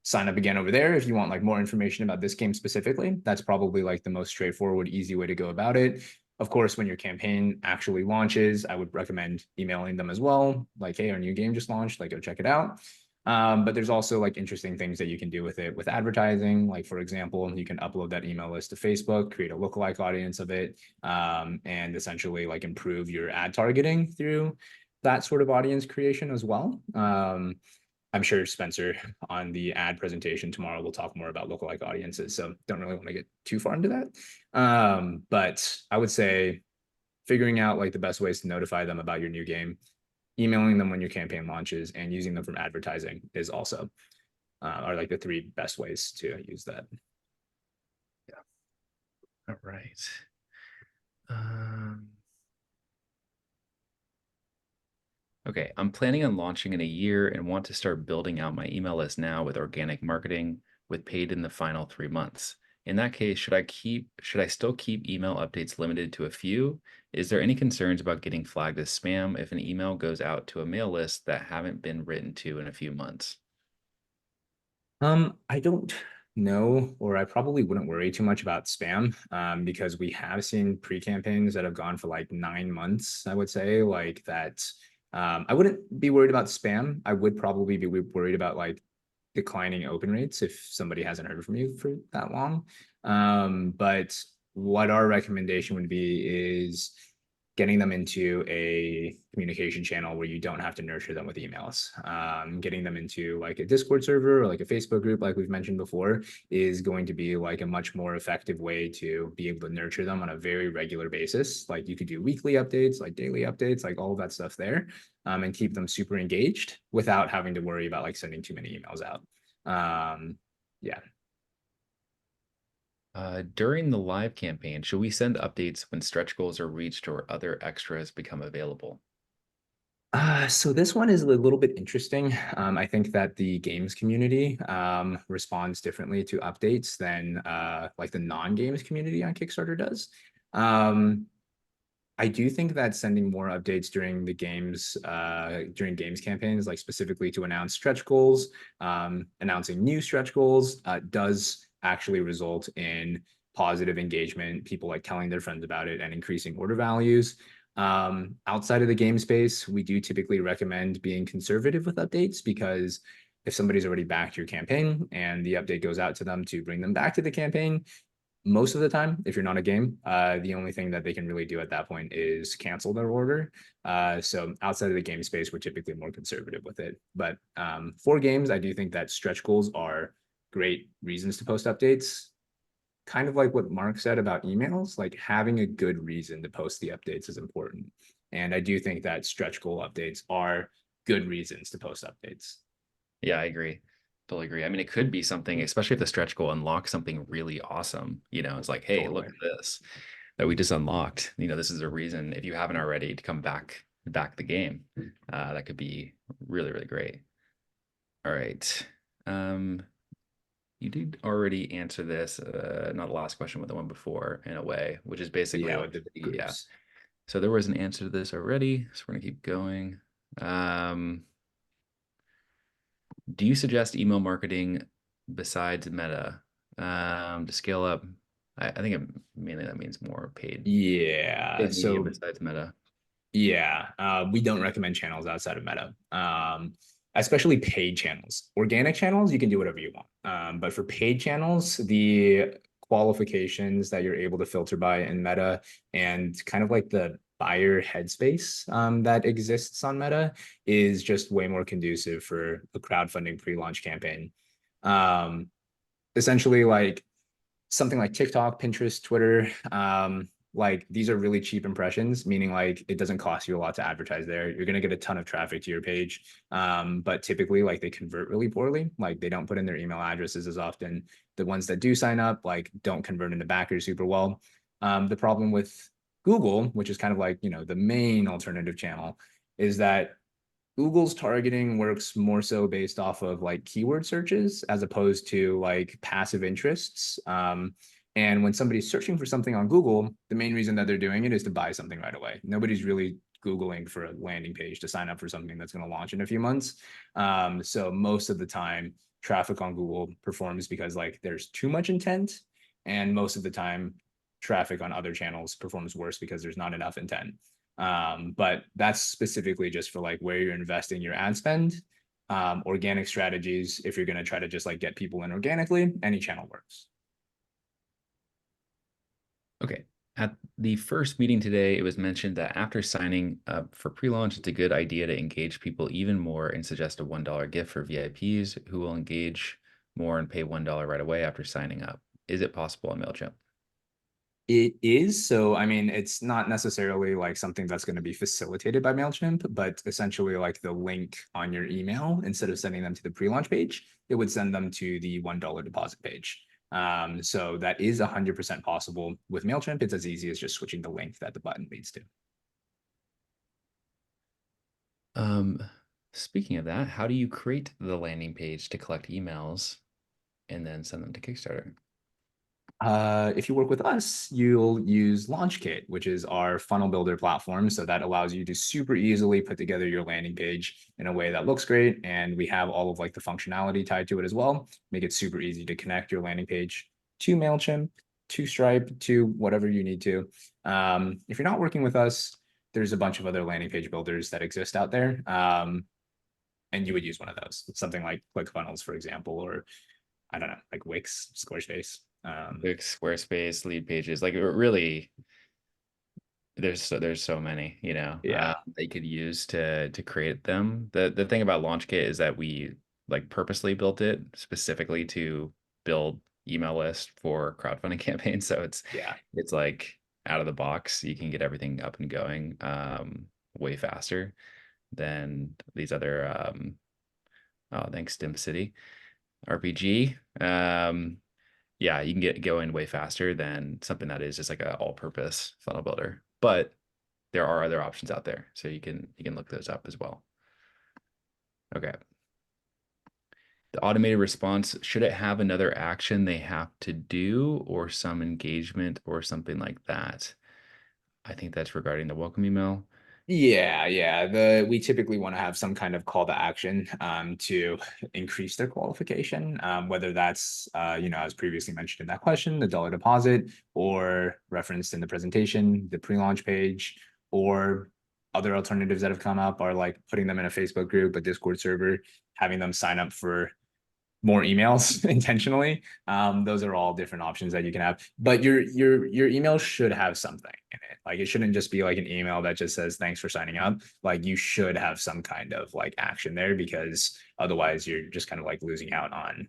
sign up again over there if you want like more information about this game specifically. That's probably like the most straightforward, easy way to go about it. Of course, when your campaign actually launches, I would recommend emailing them as well. Like, hey, our new game just launched, like go check it out. But there's also like interesting things that you can do with it with advertising. Like, for example, you can upload that email list to Facebook, create a lookalike audience of it, and essentially like improve your ad targeting through that sort of audience creation as well. I'm sure Spencer on the ad presentation tomorrow will talk more about lookalike audiences. So don't really want to get too far into that. But I would say figuring out like the best ways to notify them about your new game, emailing them when your campaign launches, and using them from advertising is also are like the three best ways to use that. Yeah. All right. Okay, I'm planning on launching in a year and want to start building out my email list now with organic marketing, with paid in the final 3 months. In that case, should I still keep email updates limited to a few? Is there any concerns about getting flagged as spam if an email goes out to a mail list that haven't been written to in a few months? I don't know, or I probably wouldn't worry too much about spam, because we have seen pre-campaigns that have gone for like 9 months, I would say, like that. I wouldn't be worried about spam. I would probably be worried about like declining open rates if somebody hasn't heard from you for that long. But what our recommendation would be is getting them into a communication channel where you don't have to nurture them with emails. Getting them into like a Discord server or like a Facebook group, like we've mentioned before, is going to be like a much more effective way to be able to nurture them on a very regular basis. Like you could do weekly updates, like daily updates, like all of that stuff there, and keep them super engaged without having to worry about like sending too many emails out. Yeah. During the live campaign, should we send updates when stretch goals are reached or other extras become available? So this one is a little bit interesting. I think that the games community responds differently to updates than like the non-games community on Kickstarter does. I do think that sending more updates during games campaigns, like specifically to announce stretch goals, announcing new stretch goals, does actually result in positive engagement, people like telling their friends about it and increasing order values. Outside of the game space, we do typically recommend being conservative with updates because if somebody's already backed your campaign and the update goes out to them to bring them back to the campaign, most of the time, if you're not a game, the only thing that they can really do at that point is cancel their order. So outside of the game space, we're typically more conservative with it. But for games, I do think that stretch goals are great reasons to post updates. Kind of like what Mark said about emails, like having a good reason to post the updates is important. And I do think that stretch goal updates are good reasons to post updates. Yeah, I agree. Totally agree. I mean, it could be something, especially if the stretch goal unlocks something really awesome. It's like, hey, look Totally. at this that we just unlocked. This is a reason, if you haven't already, to come back the game. That could be really, really great. All right. You did already answer this, not the last question, but the one before in a way, which is basically, Yeah, with the yeah. groups. So there was an answer to this already. So we're gonna keep going. Do you suggest email marketing besides Meta to scale up? I think mainly that means more Yeah. paid media So besides Meta. yeah, we don't recommend channels outside of Meta, especially paid channels. Organic channels, you can do whatever you want. But for paid channels, the qualifications that you're able to filter by in Meta and kind of like the buyer headspace that exists on Meta is just way more conducive for a crowdfunding pre-launch campaign. Um, Essentially, like something like TikTok, Pinterest, Twitter, like these are really cheap impressions, meaning like it doesn't cost you a lot to advertise there. You're gonna get a ton of traffic to your page, but typically like they convert really poorly. Like they don't put in their email addresses as often. The ones that do sign up like don't convert into backers super well. The problem with Google, which is kind of like the main alternative channel, is that Google's targeting works more so based off of like keyword searches as opposed to like passive interests. And when somebody's searching for something on Google, the main reason that they're doing it is to buy something right away. Nobody's really Googling for a landing page to sign up for something that's going to launch in a few months. So most of the time, traffic on Google performs because like there's too much intent, and most of the time, traffic on other channels performs worse because there's not enough intent. But that's specifically just for like where you're investing your ad spend. Organic strategies, if you're going to try to just like get people in organically, any channel works. Okay. At the first meeting today, it was mentioned that after signing up for pre-launch, it's a good idea to engage people even more and suggest a $1 gift for VIPs who will engage more and pay $1 right away after signing up. Is it possible on Mailchimp? It is. So, I mean, it's not necessarily like something that's going to be facilitated by Mailchimp, but essentially like the link on your email, instead of sending them to the pre-launch page, it would send them to the $1 deposit page. So that is 100% possible with Mailchimp. It's as easy as just switching the link that the button leads to. Speaking of that, how do you create the landing page to collect emails and then send them to Kickstarter? If you work with us, you'll use LaunchKit, which is our funnel builder platform. So that allows you to super easily put together your landing page in a way that looks great. And we have all of like the functionality tied to it as well. Make it super easy to connect your landing page to Mailchimp, to Stripe, to whatever you need to. If you're not working with us, there's a bunch of other landing page builders that exist out there. And you would use one of those, something like ClickFunnels, for example, or I don't know, like Wix, Squarespace. Wix, Squarespace, lead pages, like really, there's so many, Yeah. that you could use to create them. The thing about LaunchKit is that we like purposely built it specifically to build email list for crowdfunding campaigns. So Yeah. it's like out of the box, you can get everything up and going way faster than these other oh, thanks StimCity RPG. Yeah, you can get going way faster than something that is just like a all-purpose funnel builder. But there are other options out there, so you can look those up as well. Okay. The automated response, should it have another action they have to do or some engagement or something like that? I think that's regarding the welcome email. Yeah. We typically want to have some kind of call to action to increase their qualification, whether that's as previously mentioned in that question, the dollar deposit, or referenced in the presentation, the pre-launch page, or other alternatives that have come up are like putting them in a Facebook group, a Discord server, having them sign up for more emails intentionally. Those are all different options that you can have, but your email should have something in it. Like it shouldn't just be like an email that just says thanks for signing up. Like you should have some kind of like action there, because otherwise you're just kind of like losing out on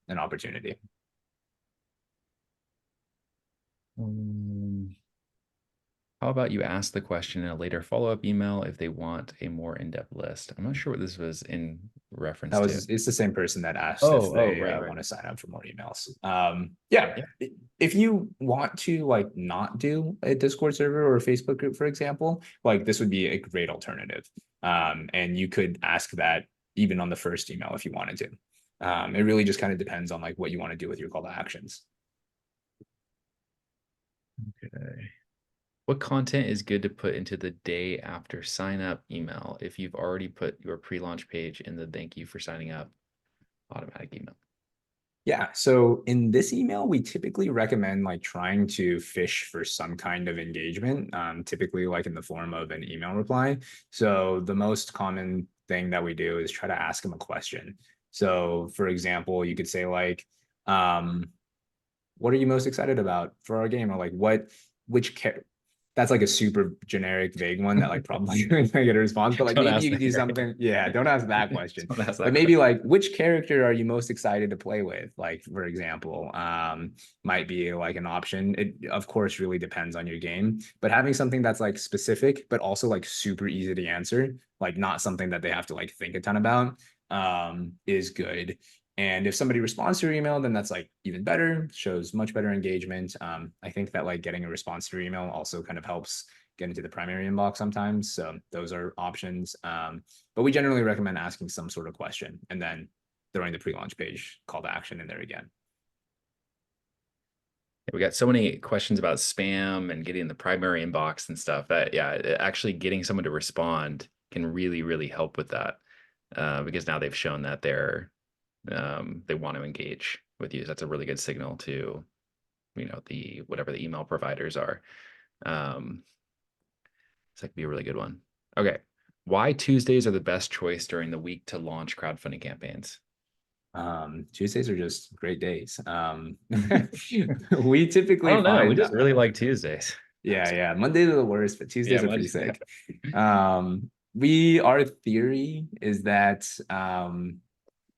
an opportunity. How about you ask the question in a later follow-up email if they want a more in-depth list? I'm not sure what this was in reference to. It's the same person that asked if Oh, they right. want to sign up for more emails. Yeah. If you want to like not do a Discord server or a Facebook group, for example, like this would be a great alternative. And you could ask that even on the first email if you wanted to. It really just kind of depends on like what you want to do with your call to actions. Okay. What content is good to put into the day after sign up email if you've already put your pre-launch page in the thank you for signing up automatic email? Yeah. So in this email, we typically recommend like trying to fish for some kind of engagement, typically like in the form of an email reply. So the most common thing that we do is try to ask them a question. So for example, you could say like, what are you most excited about for our game? Or like which that's like a super generic, vague one that like probably not get a response, but like Don't maybe ask you could do that. something. Yeah, don't ask that question. Don't ask But that maybe question. like which character are you most excited to play with? Like, for example, might be like an option. It of course really depends on your game, but having something that's like specific, but also like super easy to answer, like not something that they have to like think a ton about, is good. And if somebody responds to your email, then that's like even better, shows much better engagement. I think that like getting a response to your email also kind of helps get into the primary inbox sometimes. So those are options. But we generally recommend asking some sort of question and then throwing the pre-launch page call to action in there again. We got so many questions about spam and getting the primary inbox and stuff that, yeah, actually getting someone to respond can really, really help with that. Because now they've shown that they want to engage with you. So that's a really good signal to, whatever the email providers are. So that could be a really good one. Okay. Why Tuesdays are the best choice during the week to launch crowdfunding campaigns? Tuesdays are just great days. We I typically don't know. We find just really like Tuesdays. yeah, Mondays are the worst, but Yeah, Tuesdays are pretty Monday. sick. Our theory is that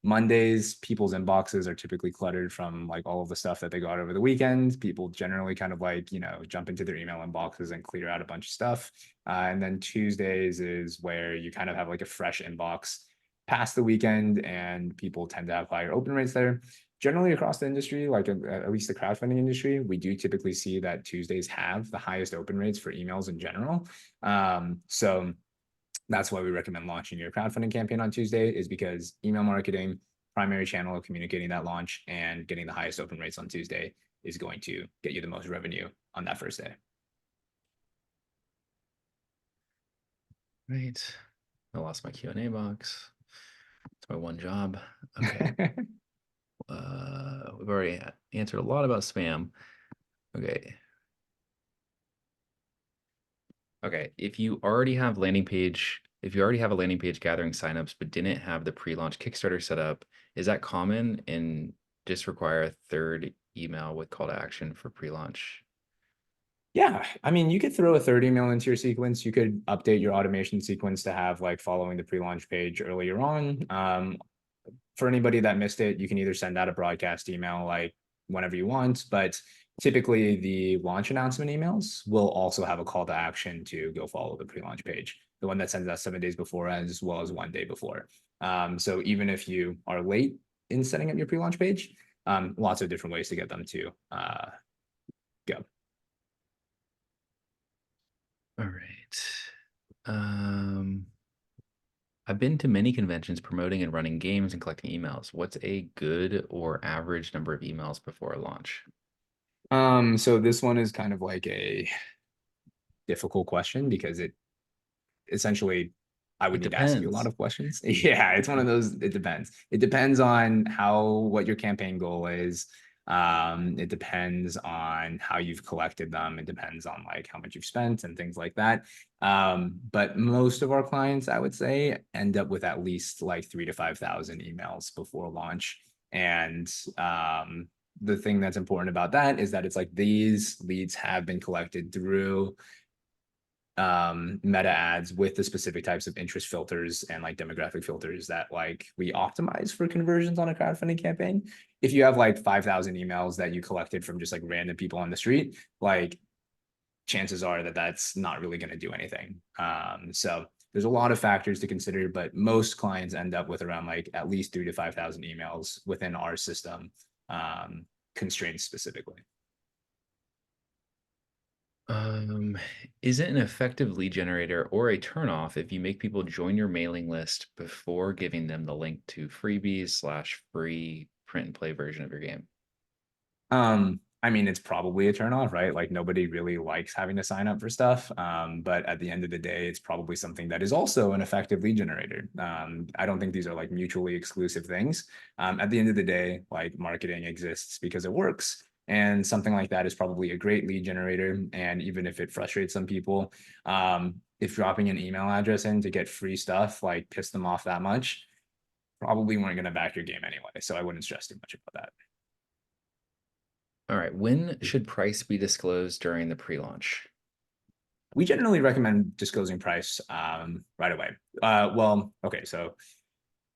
Mondays, people's inboxes are typically cluttered from like all of the stuff that they got over the weekend. People generally kind of like, jump into their email inboxes and clear out a bunch of stuff. And then Tuesdays is where you kind of have like a fresh inbox past the weekend, and people tend to have higher open rates there. Generally across the industry, like at least the crowdfunding industry, we do typically see that Tuesdays have the highest open rates for emails in general. So that's why we recommend launching your crowdfunding campaign on Tuesday, is because email marketing, primary channel of communicating that launch and getting the highest open rates on Tuesday is going to get you the most revenue on that first day. Right. I lost my Q&A box. It's my one job. Okay. We've already answered a lot about spam. Okay. Okay. If you already have a landing page gathering signups, but didn't have the pre-launch Kickstarter set up, is that common and just require a third email with call to action for pre-launch? Yeah, I mean, you could throw a third email into your sequence. You could update your automation sequence to have like following the pre-launch page earlier on. For anybody that missed it, you can either send out a broadcast email like whenever you want, but typically the launch announcement emails will also have a call to action to go follow the pre-launch page, the one that sends out 7 days before as well as 1 day before. So even if you are late in setting up your pre-launch page, lots of different ways to get them to go. All right. I've been to many conventions promoting and running games and collecting emails. What's a good or average number of emails before a launch? So this one is kind of like a difficult question because it essentially I would It need to ask you a lot depends. of questions. Yeah, it's one of those, it depends. It depends on what your campaign goal is. It depends on how you've collected them. It depends on like how much you've spent and things like that. But most of our clients, I would say, end up with at least like 3,000 to 5,000 emails before launch. And the thing that's important about that is that it's like these leads have been collected through meta ads with the specific types of interest filters and like demographic filters that like we optimize for conversions on a crowdfunding campaign. If you have like 5,000 emails that you collected from just like random people on the street, like chances are that that's not really going to do anything. So there's a lot of factors to consider, but most clients end up with around like at least 3,000 to 5,000 emails within our system, constraints specifically. Is it an effective lead generator or a turnoff if you make people join your mailing list before giving them the link to freebies/free print and play version of your game? I mean, it's probably a turnoff, right? Like nobody really likes having to sign up for stuff. But at the end of the day, it's probably something that is also an effective lead generator. I don't think these are like mutually exclusive things. At the end of the day, like marketing exists because it works. And something like that is probably a great lead generator. And even if it frustrates some people, if dropping an email address in to get free stuff, like piss them off that much, probably weren't going to back your game anyway. So I wouldn't stress too much about that. All right. When should price be disclosed during the pre-launch? We generally recommend disclosing price right away. Okay, so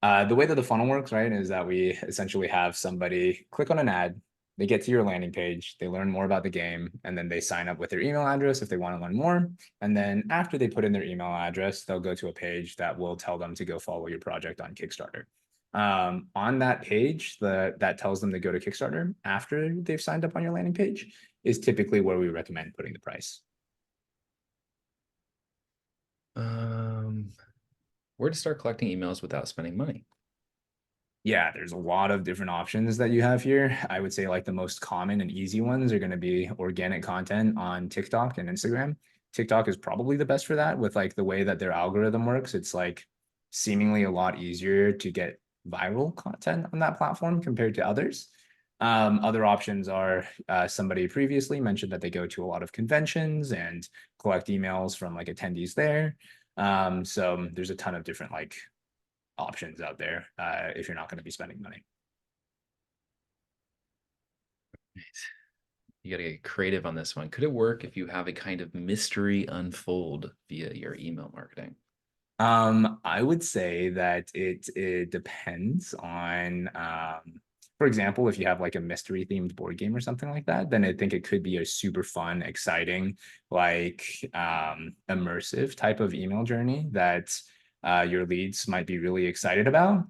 the way that the funnel works, right, is that we essentially have somebody click on an ad, they get to your landing page, they learn more about the game, and then they sign up with their email address if they want to learn more. And then after they put in their email address, they'll go to a page that will tell them to go follow your project on Kickstarter. On that page that tells them to go to Kickstarter after they've signed up on your landing page is typically where we recommend putting the price. Where to start collecting emails without spending money? Yeah, there's a lot of different options that you have here. I would say like the most common and easy ones are going to be organic content on TikTok and Instagram. TikTok is probably the best for that with like the way that their algorithm works. It's like seemingly a lot easier to get viral content on that platform compared to others. Other options are somebody previously mentioned that they go to a lot of conventions and collect emails from like attendees there. So there's a ton of different like options out there if you're not going to be spending money. You got to get creative on this one. Could it work if you have a kind of mystery unfold via your email marketing? I would say that it depends on for example, if you have like a mystery themed board game or something like that, then I think it could be a super fun, exciting, like immersive type of email journey that your leads might be really excited about.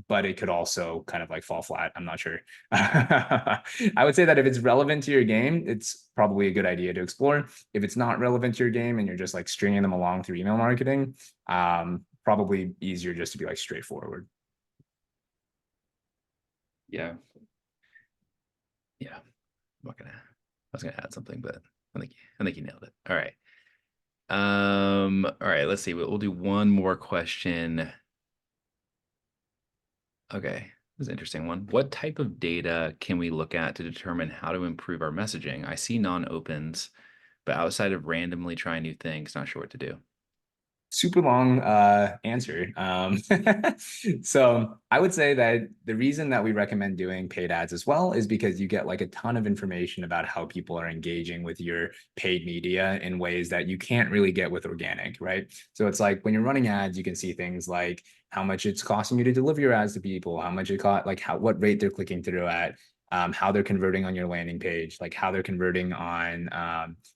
But it could also kind of like fall flat. I'm not sure. I would say that if it's relevant to your game, it's probably a good idea to explore. If it's not relevant to your game and you're just like stringing them along through email marketing, probably easier just to be like straightforward. Yeah. Yeah. I was gonna add something, but I think you nailed it. All right. All right, let's see. We'll do one more question. Okay, this is an interesting one. What type of data can we look at to determine how to improve our messaging? I see non-opens, but outside of randomly trying new things, not sure what to do. Super long answer. So I would say that the reason that we recommend doing paid ads as well is because you get like a ton of information about how people are engaging with your paid media in ways that you can't really get with organic, right? So it's like when you're running ads, you can see things like how much it's costing you to deliver your ads to people, how much it cost, like what rate they're clicking through at, how they're converting on your landing page, like how they're converting on,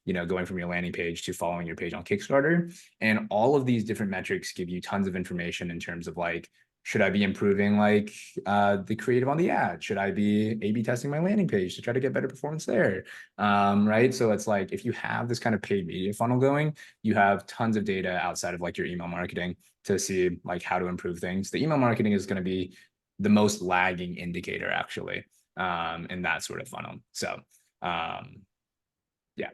going from your landing page to following your page on Kickstarter. And all of these different metrics give you tons of information in terms of like, should I be improving like the creative on the ad? Should I be A/B testing my landing page to try to get better performance there? Right. So it's like if you have this kind of paid media funnel going, you have tons of data outside of like your email marketing to see like how to improve things. The email marketing is going to be the most lagging indicator actually in that sort of funnel. So yeah.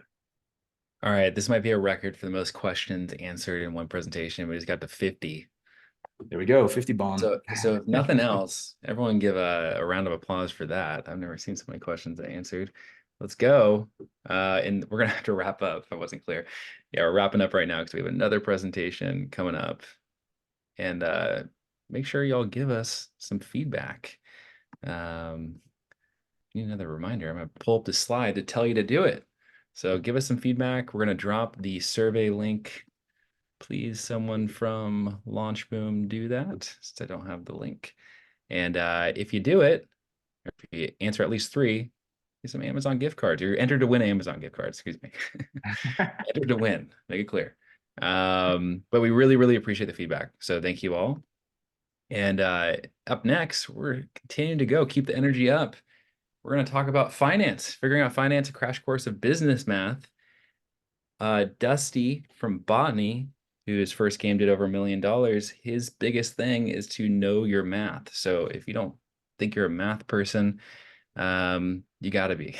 All right, this might be a record for the most questions answered in one presentation. We just got to 50. There we go, 50 bomb. So if nothing else, everyone give a round of applause for that. I've never seen so many questions answered. Let's go. And we're gonna have to wrap up if I wasn't clear. Yeah, we're wrapping up right now because we have another presentation coming up. And make sure y'all give us some feedback. Need another reminder. I'm gonna pull up the slide to tell you to do it. So give us some feedback. We're gonna drop the survey link. Please, someone from Launchboom do that, since I don't have the link. And if you do it, or if you answer at least 3, get some Amazon gift cards. You're entered to win Amazon gift cards, excuse me. Entered to win, make it clear. But we really, really appreciate the feedback. So thank you all. And up next, we're continuing to go. Keep the energy up. We're going to talk about finance, figuring out finance, a crash course of business math. Dusty from Botany, whose first game did over $1 million, his biggest thing is to know your math. So if you don't think you're a math person, you got to be.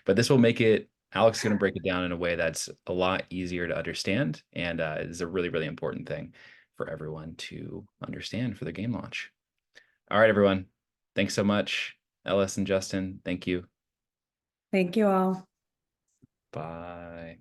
But this will make it, Alex is going to break it down in a way that's a lot easier to understand, and is a really, really important thing for everyone to understand for their game launch. All right, everyone. Thanks so much. Ellis and Justin, thank you. Thank you all. Bye.